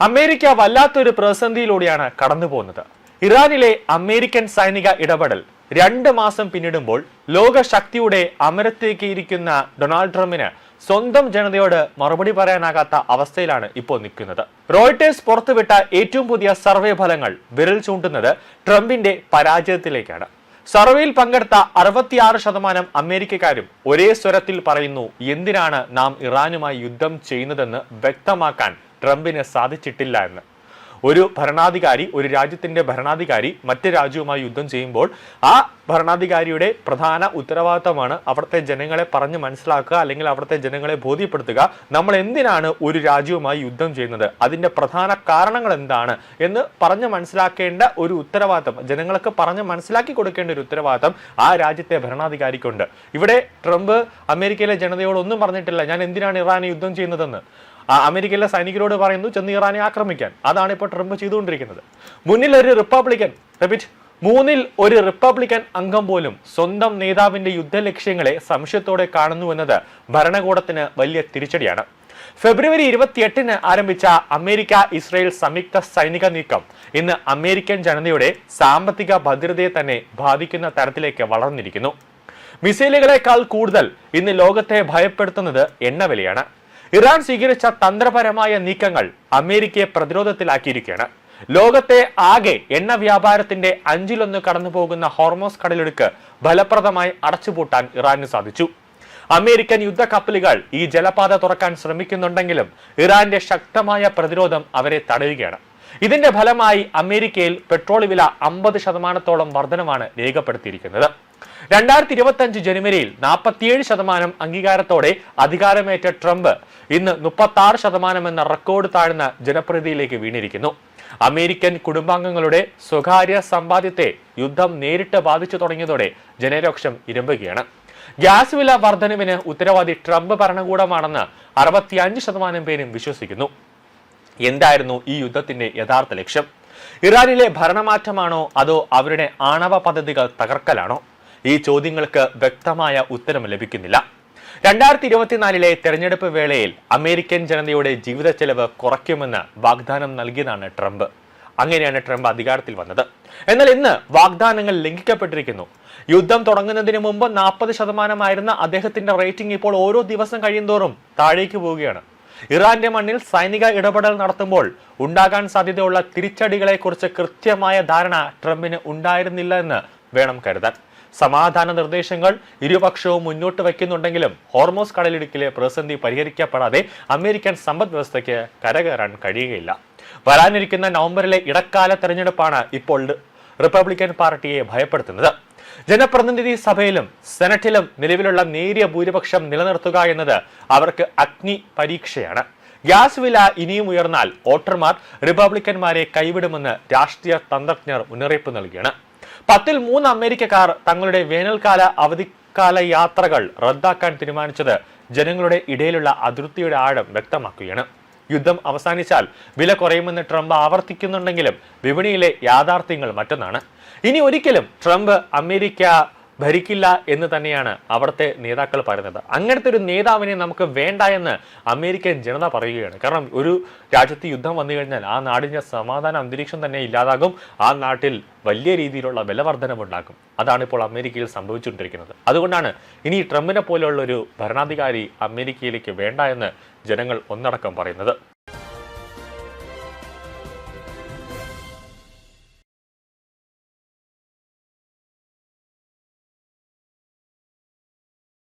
America വല്ലാത്തൊരു പ്രതിസന്ധിയിലൂടെയാണ് കടന്നുപോകുന്നത്. ഇറാനിലെ അമേരിക്കൻ സൈനിക ഇടപെടൽ 2 മാസം പിന്നിടുമ്പോൾ ലോകശക്തിയുടെ അമരത്തേക്കിയിരിക്കുന്ന ഡൊണാൾഡ് ട്രംപിന് സ്വന്തം ജനതയോട് മറുപടി പറയാനാകാത്ത അവസ്ഥയിലാണ് ഇപ്പോൾ നിൽക്കുന്നത്. റോയിട്ടേഴ്സ് പുറത്തുവിട്ട ഏറ്റവും പുതിയ സർവേ ഫലങ്ങൾ വിരൽ ചൂണ്ടുന്നത് ട്രംപിന്റെ പരാജയത്തിലേക്കാണ്. സർവേയിൽ പങ്കെടുത്ത 66% അമേരിക്കക്കാരും ഒരേ സ്വരത്തിൽ പറയുന്നു, എന്തിനാണ് നാം ഇറാനുമായി യുദ്ധം ചെയ്യുന്നതെന്ന് വ്യക്തമാക്കാൻ ട്രംപിന് സാധിച്ചിട്ടില്ല എന്ന്. ഒരു ഭരണാധികാരി, ഒരു രാജ്യത്തിന്റെ ഭരണാധികാരി മറ്റു രാജ്യവുമായി യുദ്ധം ചെയ്യുമ്പോൾ ആ ഭരണാധികാരിയുടെ പ്രധാന ഉത്തരവാദിത്തമാണ് അവിടുത്തെ ജനങ്ങളെ പറഞ്ഞ് മനസ്സിലാക്കുക, അല്ലെങ്കിൽ അവിടുത്തെ ജനങ്ങളെ ബോധ്യപ്പെടുത്തുക നമ്മൾ എന്തിനാണ് ഒരു രാജ്യവുമായി യുദ്ധം ചെയ്യുന്നത്, അതിന്റെ പ്രധാന കാരണങ്ങൾ എന്താണ് എന്ന് പറഞ്ഞ് മനസ്സിലാക്കേണ്ട ഒരു ഉത്തരവാദിത്തം, ജനങ്ങൾക്ക് പറഞ്ഞ് മനസ്സിലാക്കി കൊടുക്കേണ്ട ഒരു ഉത്തരവാദിത്തം ആ രാജ്യത്തെ ഭരണാധികാരിക്കുണ്ട്. ഇവിടെ ട്രംപ് അമേരിക്കയിലെ ജനതയോട് ഒന്നും പറഞ്ഞിട്ടില്ല ഞാൻ എന്തിനാണ് ഇറാനെ യുദ്ധം ചെയ്യുന്നതെന്ന്. അമേരിക്കയിലെ സൈനികരോട് പറയുന്നു ചെന്ന് ഇറാനെ ആക്രമിക്കാൻ. അതാണ് ഇപ്പോൾ ട്രംപ് ചെയ്തുകൊണ്ടിരിക്കുന്നത്. മൂന്നിൽ ഒരു റിപ്പബ്ലിക്കൻ അംഗം പോലും സ്വന്തം നേതാവിന്റെ യുദ്ധലക്ഷ്യങ്ങളെ സംശയത്തോടെ കാണുന്നു എന്നത് ഭരണകൂടത്തിന് വലിയ തിരിച്ചടിയാണ്. ഫെബ്രുവരി 28 ആരംഭിച്ച അമേരിക്ക ഇസ്രായേൽ സംയുക്ത സൈനിക നീക്കം ഇന്ന് അമേരിക്കൻ ജനതയുടെ സാമ്പത്തിക ഭദ്രതയെ തന്നെ ബാധിക്കുന്ന തരത്തിലേക്ക് വളർന്നിരിക്കുന്നു. മിസൈലുകളെക്കാൾ കൂടുതൽ ഇന്ന് ലോകത്തെ ഭയപ്പെടുത്തുന്നത് എണ്ണവിലയാണ്. ഇറാൻ സ്വീകരിച്ച തന്ത്രപരമായ നീക്കങ്ങൾ അമേരിക്കയെ പ്രതിരോധത്തിലാക്കിയിരിക്കുകയാണ്. ലോകത്തെ ആകെ എണ്ണ വ്യാപാരത്തിന്റെ 1/5 കടന്നു പോകുന്ന ഹോർമോസ് കടലിടുക്ക് ഫലപ്രദമായി അടച്ചുപൂട്ടാൻ ഇറാന് സാധിച്ചു. അമേരിക്കൻ യുദ്ധക്കപ്പലുകൾ ഈ ജലപാത തുറക്കാൻ ശ്രമിക്കുന്നുണ്ടെങ്കിലും ഇറാന്റെ ശക്തമായ പ്രതിരോധം അവരെ തടയുകയാണ്. ഇതിന്റെ ഫലമായി അമേരിക്കയിൽ പെട്രോൾ വില 50% വർധനമാണ് രേഖപ്പെടുത്തിയിരിക്കുന്നത്. 2025 ജനുവരിയിൽ 47% അംഗീകാരത്തോടെ അധികാരമേറ്റ ട്രംപ് ഇന്ന് 36% എന്ന റെക്കോർഡ് താഴ്ന്ന ജനപ്രതിനിധിയിലേക്ക് വീണിരിക്കുന്നു. അമേരിക്കൻ കുടുംബാംഗങ്ങളുടെ സ്വകാര്യ സമ്പാദ്യത്തെ യുദ്ധം നേരിട്ട് ബാധിച്ചു തുടങ്ങിയതോടെ ജനരോക്ഷം ഇരമ്പുകയാണ്. ഗ്യാസ് വില വർധനവിന് ഉത്തരവാദി ട്രംപ് ഭരണകൂടമാണെന്ന് 65% പേരും വിശ്വസിക്കുന്നു. എന്തായിരുന്നു ഈ യുദ്ധത്തിന്റെ യഥാർത്ഥ ലക്ഷ്യം? ഇറാനിലെ ഭരണമാറ്റമാണോ അതോ അവരുടെ ആണവ പദ്ധതികൾ തകർക്കലാണോ? ഈ ചോദ്യങ്ങൾക്ക് വ്യക്തമായ ഉത്തരം ലഭിക്കുന്നില്ല. 2024 തെരഞ്ഞെടുപ്പ് വേളയിൽ അമേരിക്കൻ ജനതയുടെ ജീവിത ചെലവ് കുറയ്ക്കുമെന്ന് വാഗ്ദാനം നൽകിയതാണ് ട്രംപ്. അങ്ങനെയാണ് ട്രംപ് അധികാരത്തിൽ വന്നത്. എന്നാൽ ഇന്ന് വാഗ്ദാനങ്ങൾ ലംഘിക്കപ്പെട്ടിരിക്കുന്നു. യുദ്ധം തുടങ്ങുന്നതിന് മുമ്പ് 40% അദ്ദേഹത്തിന്റെ റേറ്റിംഗ് ഇപ്പോൾ ഓരോ ദിവസം കഴിയുന്തോറും താഴേക്ക് പോവുകയാണ്. ഇറാന്റെ മണ്ണിൽ സൈനിക ഇടപെടൽ നടത്തുമ്പോൾ ഉണ്ടാകാൻ സാധ്യതയുള്ള തിരിച്ചടികളെ കുറിച്ച് കൃത്യമായ ധാരണ ട്രംപിന് ഉണ്ടായിരുന്നില്ല എന്ന് വേണം കരുതാൻ. സമാധാന നിർദ്ദേശങ്ങൾ ഇരുപക്ഷവും മുന്നോട്ട് വയ്ക്കുന്നുണ്ടെങ്കിലും ഹോർമോസ് കടലിടുക്കിലെ പ്രതിസന്ധി പരിഹരിക്കപ്പെടാതെ അമേരിക്കൻ സമ്പദ് വ്യവസ്ഥയ്ക്ക് കരകയറാൻ കഴിയുകയില്ല. വരാനിരിക്കുന്ന നവംബറിലെ ഇടക്കാല തെരഞ്ഞെടുപ്പാണ് ഇപ്പോൾ റിപ്പബ്ലിക്കൻ പാർട്ടിയെ ഭയപ്പെടുത്തുന്നത്. ജനപ്രതിനിധി സഭയിലും സെനറ്റിലും നിലവിലുള്ള നേരിയ ഭൂരിപക്ഷം നിലനിർത്തുക എന്നത് അവർക്ക് അഗ്നി പരീക്ഷയാണ്. ഗ്യാസ് വില ഇനിയും ഉയർന്നാൽ വോട്ടർമാർ റിപ്പബ്ലിക്കന്മാരെ കൈവിടുമെന്ന് രാഷ്ട്രീയ തന്ത്രജ്ഞർ മുന്നറിയിപ്പ് നൽകിയാണ്. 10ൽ 3 അമേരിക്കക്കാർ തങ്ങളുടെ വേനൽക്കാല അവധിക്കാല യാത്രകൾ റദ്ദാക്കാൻ തീരുമാനിച്ചത് ജനങ്ങളുടെ ഇടയിലുള്ള അതൃപ്തിയുടെ ആഴം വ്യക്തമാക്കുകയാണ്. യുദ്ധം അവസാനിച്ചാൽ വില കുറയുമെന്ന് ട്രംപ് ആവർത്തിക്കുന്നുണ്ടെങ്കിലും വിപണിയിലെ യാഥാർത്ഥ്യങ്ങൾ മറ്റൊന്നാണ്. ഇനി ഒരിക്കലും ട്രംപ് അമേരിക്ക ഭരിക്കില്ല എന്ന് തന്നെയാണ് അവിടുത്തെ നേതാക്കൾ പറയുന്നത്. അങ്ങനത്തെ ഒരു നേതാവിനെ നമുക്ക് വേണ്ട എന്ന് അമേരിക്കൻ ജനത പറയുകയാണ്. കാരണം ഒരു രാജ്യത്ത് യുദ്ധം വന്നു കഴിഞ്ഞാൽ ആ നാടിന്റെ സമാധാന അന്തരീക്ഷം തന്നെ ഇല്ലാതാകും. ആ നാട്ടിൽ വലിയ രീതിയിലുള്ള വിലവർധനവുണ്ടാക്കും. അതാണ് ഇപ്പോൾ അമേരിക്കയിൽ സംഭവിച്ചുകൊണ്ടിരിക്കുന്നത്. അതുകൊണ്ടാണ് ഇനി ട്രംപിനെ പോലെയുള്ള ഒരു ഭരണാധികാരി അമേരിക്കയിലേക്ക് വേണ്ട എന്ന് ജനങ്ങൾ ഒന്നടക്കം പറയുന്നത്.